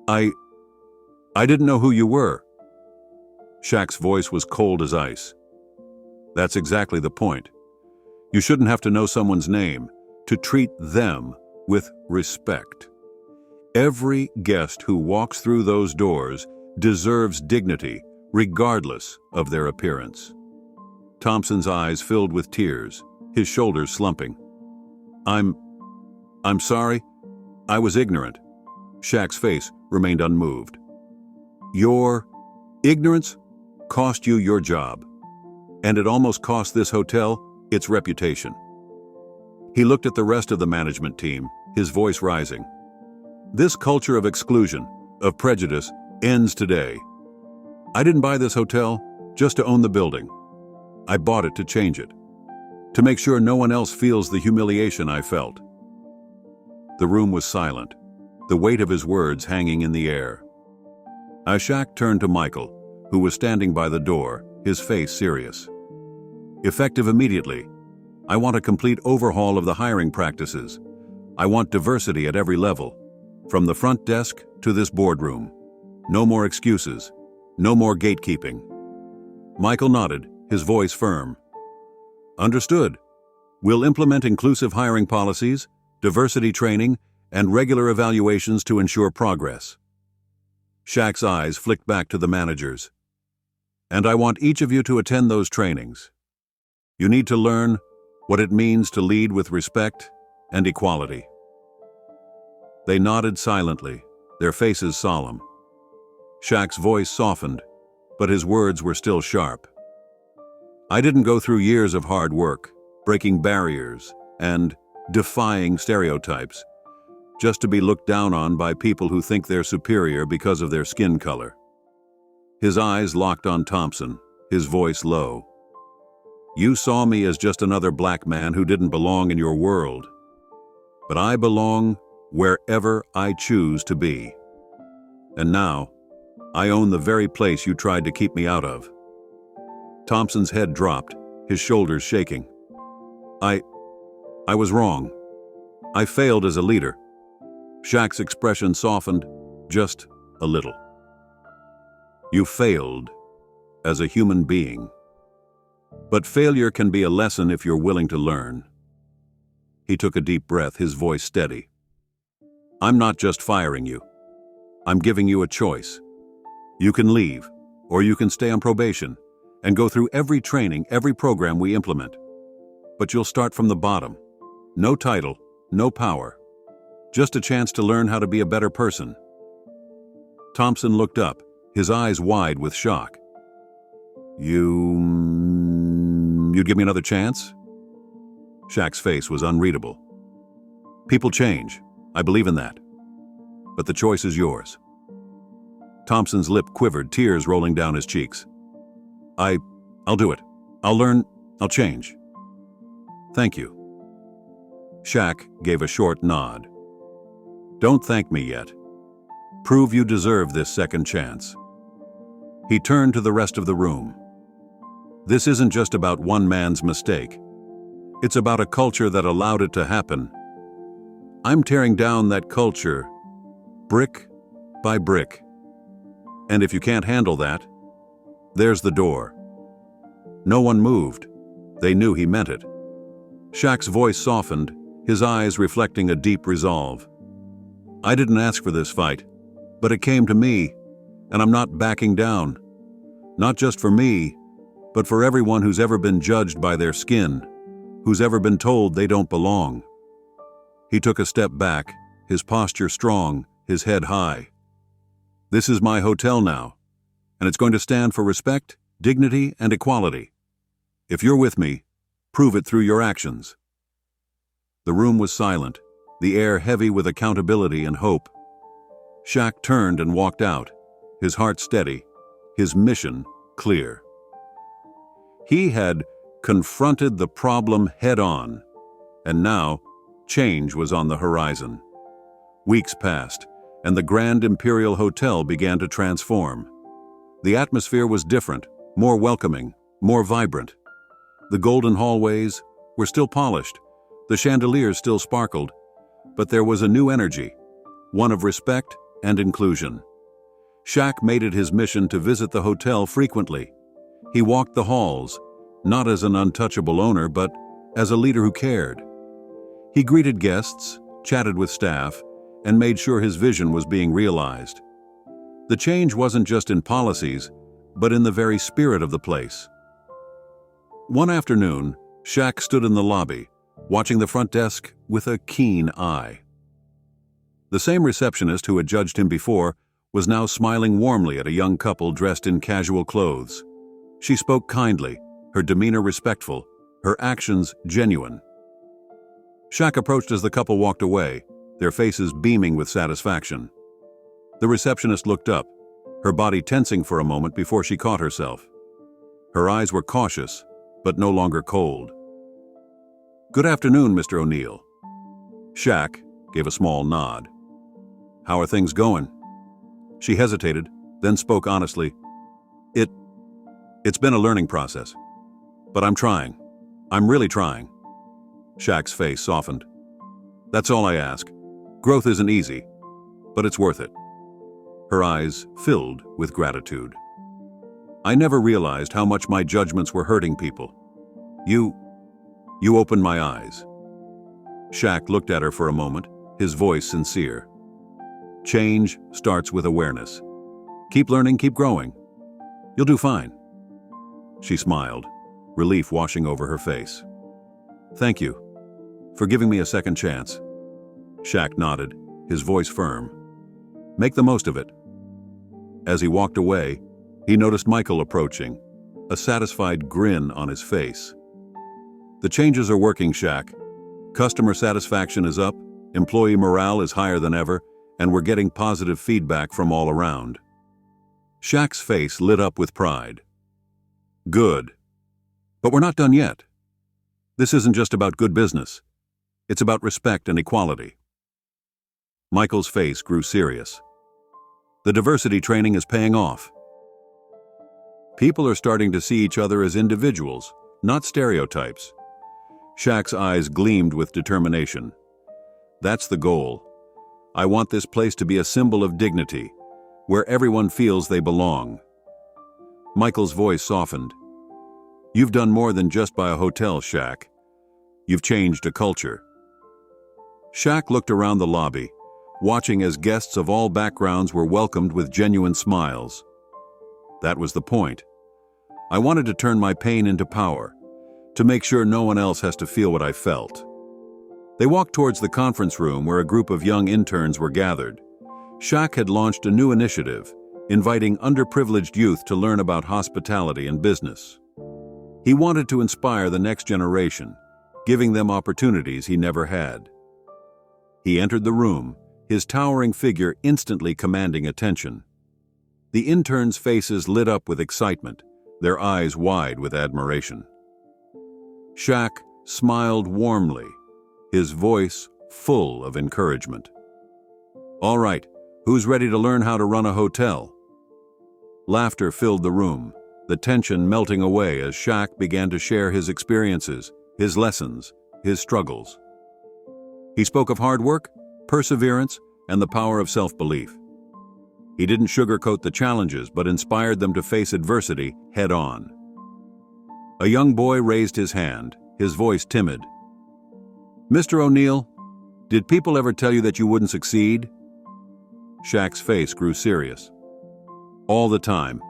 I didn't know who you were. Shaq's voice was cold as ice. That's exactly the point. You shouldn't have to know someone's name to treat them with respect. Every guest who walks through those doors deserves dignity, regardless of their appearance. Thompson's eyes filled with tears, his shoulders slumping. I'm sorry. I was ignorant. Shaq's face remained unmoved. Your ignorance cost you your job, and it almost cost this hotel its reputation. He looked at the rest of the management team, his voice rising. This culture of exclusion, of prejudice, ends today. I didn't buy this hotel just to own the building. I bought it to change it, to make sure no one else feels the humiliation I felt. The room was silent, the weight of his words hanging in the air. Shaq turned to Michael, who was standing by the door, his face serious. Effective immediately. I want a complete overhaul of the hiring practices. I want diversity at every level, from the front desk to this boardroom. No more excuses, no more gatekeeping. Michael nodded, his voice firm. Understood. We'll implement inclusive hiring policies, diversity training, and regular evaluations to ensure progress. Shaq's eyes flicked back to the managers. And I want each of you to attend those trainings. You need to learn what it means to lead with respect and equality. They nodded silently, their faces solemn. Shaq's voice softened, but his words were still sharp. I didn't go through years of hard work, breaking barriers, and defying stereotypes, just to be looked down on by people who think they're superior because of their skin color. His eyes locked on Thompson, his voice low. You saw me as just another black man who didn't belong in your world. But I belong wherever I choose to be. And now, I own the very place you tried to keep me out of. Thompson's head dropped, his shoulders shaking. I was wrong. I failed as a leader. Shaq's expression softened just a little. You failed as a human being. But failure can be a lesson if you're willing to learn. He took a deep breath, his voice steady. I'm not just firing you. I'm giving you a choice. You can leave, or you can stay on probation and go through every training, every program we implement. But you'll start from the bottom. No title, no power. Just a chance to learn how to be a better person. Thompson looked up, his eyes wide with shock. You'd give me another chance? Shaq's face was unreadable. People change. I believe in that. But the choice is yours. Thompson's lip quivered, tears rolling down his cheeks. I'll do it. I'll learn. I'll change. Thank you. Shaq gave a short nod. Don't thank me yet. Prove you deserve this second chance. He turned to the rest of the room. This isn't just about one man's mistake. It's about a culture that allowed it to happen. I'm tearing down that culture, brick by brick. And if you can't handle that, there's the door. No one moved. They knew he meant it. Shaq's voice softened, his eyes reflecting a deep resolve. I didn't ask for this fight, but it came to me, and I'm not backing down. Not just for me, but for everyone who's ever been judged by their skin, who's ever been told they don't belong. He took a step back, his posture strong, his head high. This is my hotel now, and it's going to stand for respect, dignity, and equality. If you're with me, prove it through your actions. The room was silent, the air heavy with accountability and hope. Shaq turned and walked out, his heart steady, his mission clear. He had confronted the problem head-on, and now change was on the horizon. Weeks passed, and the Grand Imperial Hotel began to transform. The atmosphere was different, more welcoming, more vibrant. The golden hallways were still polished, the chandeliers still sparkled, but there was a new energy, one of respect and inclusion. Shaq made it his mission to visit the hotel frequently. He walked the halls, not as an untouchable owner, but as a leader who cared. He greeted guests, chatted with staff, and made sure his vision was being realized. The change wasn't just in policies, but in the very spirit of the place. One afternoon, Shaq stood in the lobby, watching the front desk with a keen eye. The same receptionist who had judged him before was now smiling warmly at a young couple dressed in casual clothes. She spoke kindly, her demeanor respectful, her actions genuine. Shaq approached as the couple walked away, their faces beaming with satisfaction. The receptionist looked up, her body tensing for a moment before she caught herself. Her eyes were cautious, but no longer cold. "Good afternoon, Mr. O'Neill." Shaq gave a small nod. "How are things going?" She hesitated, then spoke honestly. It's been a learning process. But I'm trying. I'm really trying." Shaq's face softened. "That's all I ask. Growth isn't easy, but it's worth it." Her eyes filled with gratitude. "I never realized how much my judgments were hurting people. You opened my eyes." Shaq looked at her for a moment, his voice sincere. "Change starts with awareness. Keep learning, keep growing. You'll do fine." She smiled, relief washing over her face. "Thank you for giving me a second chance." Shaq nodded, his voice firm. "Make the most of it." As he walked away, he noticed Michael approaching, a satisfied grin on his face. "The changes are working, Shaq. Customer satisfaction is up, employee morale is higher than ever, and we're getting positive feedback from all around." Shaq's face lit up with pride. "Good. But we're not done yet. This isn't just about good business. It's about respect and equality." Michael's face grew serious. "The diversity training is paying off. People are starting to see each other as individuals, not stereotypes." Shaq's eyes gleamed with determination. "That's the goal. I want this place to be a symbol of dignity, where everyone feels they belong." Michael's voice softened. "You've done more than just buy a hotel, Shaq. You've changed a culture." Shaq looked around the lobby, watching as guests of all backgrounds were welcomed with genuine smiles. That was the point. I wanted to turn my pain into power, to make sure no one else has to feel what I felt. They walked towards the conference room where a group of young interns were gathered. Shaq had launched a new initiative, inviting underprivileged youth to learn about hospitality and business. He wanted to inspire the next generation, giving them opportunities he never had. He entered the room, his towering figure instantly commanding attention. The interns' faces lit up with excitement, their eyes wide with admiration. Shaq smiled warmly, his voice full of encouragement. "All right, who's ready to learn how to run a hotel?" Laughter filled the room, the tension melting away as Shaq began to share his experiences, his lessons, his struggles. He spoke of hard work, perseverance, and the power of self-belief. He didn't sugarcoat the challenges, but inspired them to face adversity head-on. A young boy raised his hand, his voice timid. "Mr. O'Neill, did people ever tell you that you wouldn't succeed?" Shaq's face grew serious. "All the time.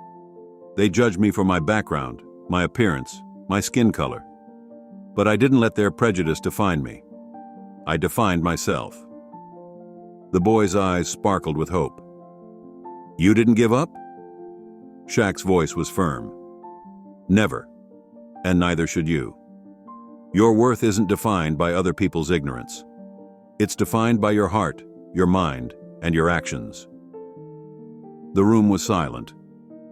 They judged me for my background, my appearance, my skin color. But I didn't let their prejudice define me. I defined myself." The boy's eyes sparkled with hope. "You didn't give up?" Shaq's voice was firm. "Never. And neither should you. Your worth isn't defined by other people's ignorance. It's defined by your heart, your mind, and your actions." The room was silent,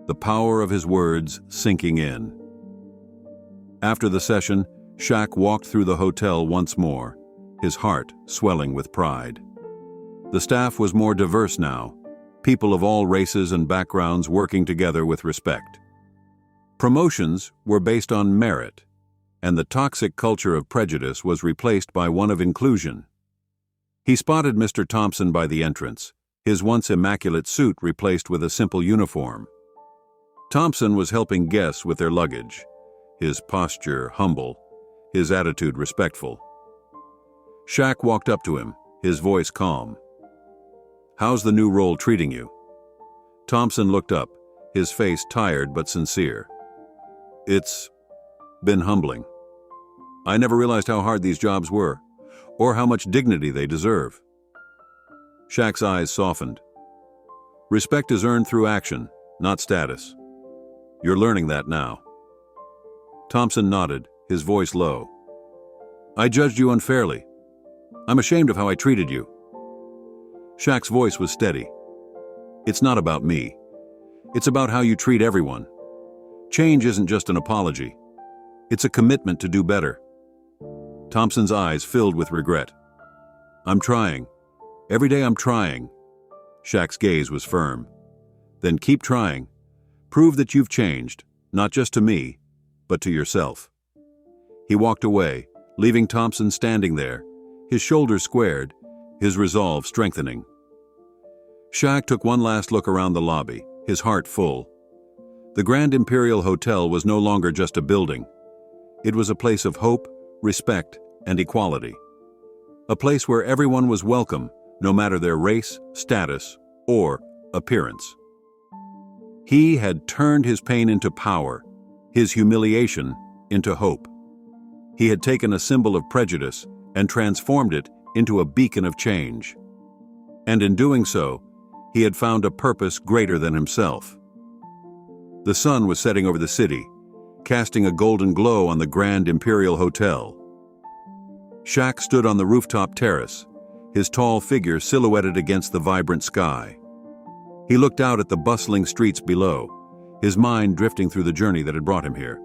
the power of his words sinking in. After the session, Shaq walked through the hotel once more, his heart swelling with pride. The staff was more diverse now, people of all races and backgrounds working together with respect. Promotions were based on merit, and the toxic culture of prejudice was replaced by one of inclusion. He spotted Mr. Thompson by the entrance, his once immaculate suit replaced with a simple uniform. Thompson was helping guests with their luggage, his posture humble, his attitude respectful. Shaq walked up to him, his voice calm. "How's the new role treating you?" Thompson looked up, his face tired but sincere. "It's been humbling. I never realized how hard these jobs were, or how much dignity they deserve." Shaq's eyes softened. "Respect is earned through action, not status. You're learning that now." Thompson nodded, his voice low. "I judged you unfairly. I'm ashamed of how I treated you." Shaq's voice was steady. "It's not about me. It's about how you treat everyone. Change isn't just an apology. It's a commitment to do better." Thompson's eyes filled with regret. "I'm trying. Every day I'm trying." Shaq's gaze was firm. "Then keep trying. Prove that you've changed, not just to me, but to yourself." He walked away, leaving Thompson standing there, his shoulders squared, his resolve strengthening. Shaq took one last look around the lobby, his heart full. The Grand Imperial Hotel was no longer just a building. It was a place of hope, respect, and equality. A place where everyone was welcome, no matter their race, status, or appearance. He had turned his pain into power, his humiliation into hope. He had taken a symbol of prejudice and transformed it into a beacon of change. And in doing so, he had found a purpose greater than himself. The sun was setting over the city, casting a golden glow on the Grand Imperial Hotel. Shaq stood on the rooftop terrace, his tall figure silhouetted against the vibrant sky. He looked out at the bustling streets below, his mind drifting through the journey that had brought him here.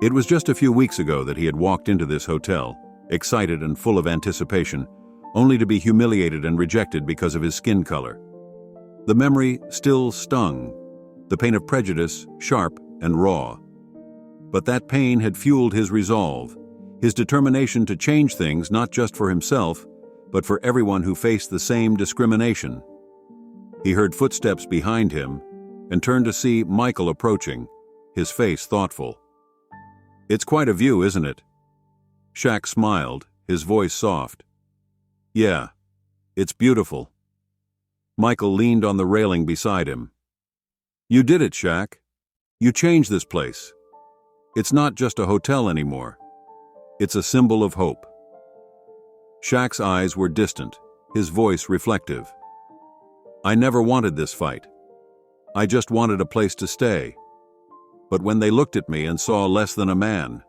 It was just a few weeks ago that he had walked into this hotel, excited and full of anticipation, only to be humiliated and rejected because of his skin color. The memory still stung, the pain of prejudice sharp and raw. But that pain had fueled his resolve, his determination to change things not just for himself, but for everyone who faced the same discrimination. He heard footsteps behind him and turned to see Michael approaching, his face thoughtful. "It's quite a view, isn't it?" Shaq smiled, his voice soft. "Yeah, it's beautiful." Michael leaned on the railing beside him. "You did it, Shaq. You changed this place. It's not just a hotel anymore. It's a symbol of hope." Shaq's eyes were distant, his voice reflective. "I never wanted this fight. I just wanted a place to stay. But when they looked at me and saw less than a man,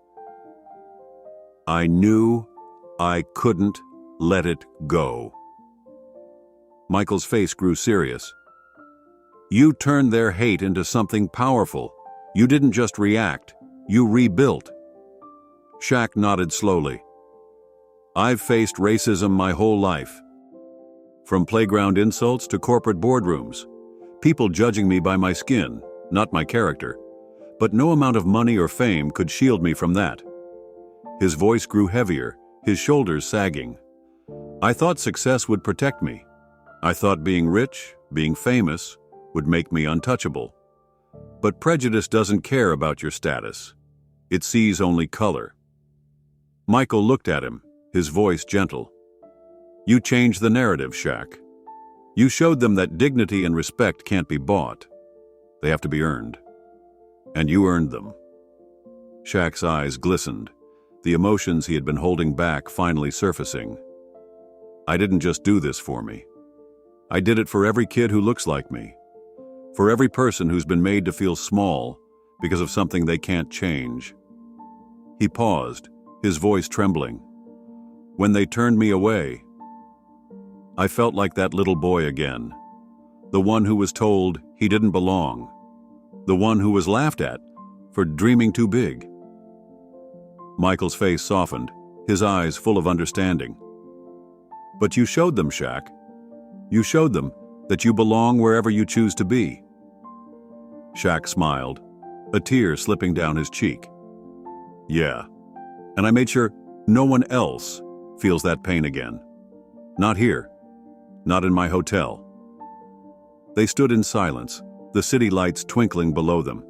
I knew I couldn't let it go." Michael's face grew serious. "You turned their hate into something powerful. You didn't just react, you rebuilt." Shaq nodded slowly. "I've faced racism my whole life. From playground insults to corporate boardrooms. People judging me by my skin, not my character. But no amount of money or fame could shield me from that." His voice grew heavier, his shoulders sagging. "I thought success would protect me. I thought being rich, being famous, would make me untouchable. But prejudice doesn't care about your status. It sees only color." Michael looked at him, his voice gentle. "You changed the narrative, Shaq. You showed them that dignity and respect can't be bought. They have to be earned. And you earned them." Shaq's eyes glistened, the emotions he had been holding back finally surfacing. "I didn't just do this for me. I did it for every kid who looks like me. For every person who's been made to feel small because of something they can't change." He paused, his voice trembling. "When they turned me away, I felt like that little boy again. The one who was told he didn't belong. The one who was laughed at for dreaming too big. Michael's face softened, his eyes full of understanding. But you showed them, Shaq. You showed them that you belong wherever you choose to be. Shaq smiled, a tear slipping down his cheek. Yeah, and I made sure no one else feels that pain again. Not here. Not in my hotel. They stood in silence, the city lights twinkling below them.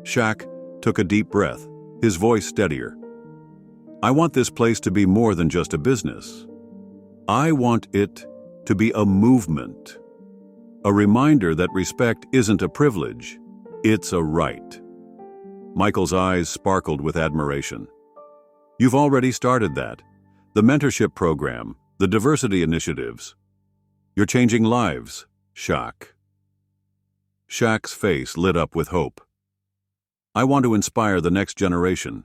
Shaq took a deep breath, his voice steadier. I want this place to be more than just a business. I want it to be a movement. A reminder that respect isn't a privilege, it's a right. Michael's eyes sparkled with admiration. You've already started that. The mentorship program, the diversity initiatives. You're changing lives, Shaq. Shaq's face lit up with hope. I want to inspire the next generation.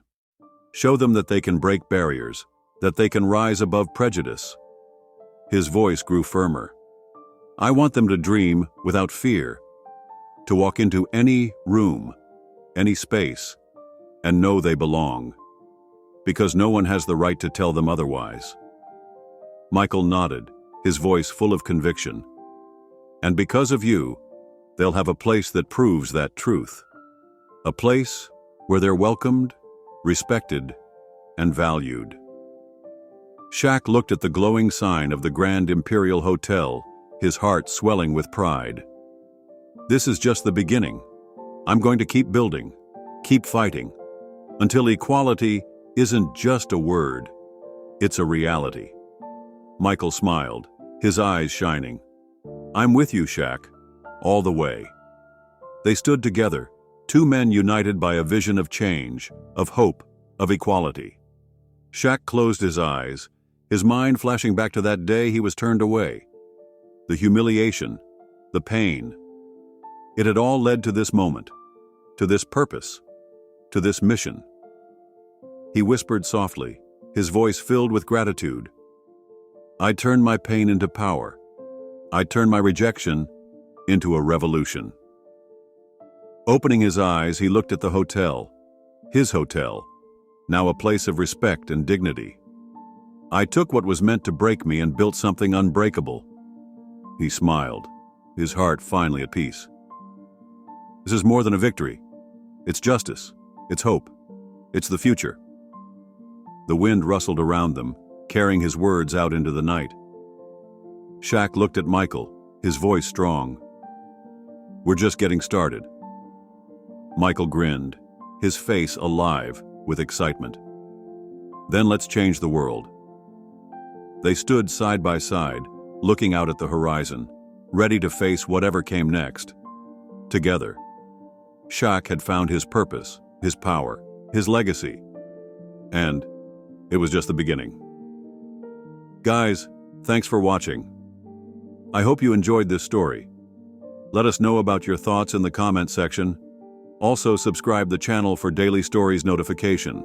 Show them that they can break barriers, that they can rise above prejudice. His voice grew firmer. I want them to dream without fear, to walk into any room, any space, and know they belong, because no one has the right to tell them otherwise. Michael nodded, his voice full of conviction. And because of you, they'll have a place that proves that truth. A place where they're welcomed, respected, and valued. Shaq looked at the glowing sign of the Grand Imperial Hotel, his heart swelling with pride. This is just the beginning. I'm going to keep building, keep fighting, until equality isn't just a word, it's a reality. Michael smiled, his eyes shining. I'm with you, Shaq, all the way. They stood together, two men united by a vision of change, of hope, of equality. Shaq closed his eyes, his mind flashing back to that day he was turned away. The humiliation, the pain. It had all led to this moment, to this purpose, to this mission. He whispered softly, his voice filled with gratitude. I turned my pain into power. I turned my rejection into a revolution. Opening his eyes, he looked at the hotel, his hotel, now a place of respect and dignity. I took what was meant to break me and built something unbreakable. He smiled, his heart finally at peace. This is more than a victory. It's justice. It's hope. It's the future. The wind rustled around them, carrying his words out into the night. Shaq looked at Michael, his voice strong. We're just getting started. Michael grinned, his face alive with excitement. Then let's change the world. They stood side by side, looking out at the horizon, ready to face whatever came next. Together. Shaq had found his purpose, his power, his legacy. And it was just the beginning. Guys, thanks for watching. I hope you enjoyed this story. Let us know about your thoughts in the comment section. Also subscribe the channel for daily stories notification.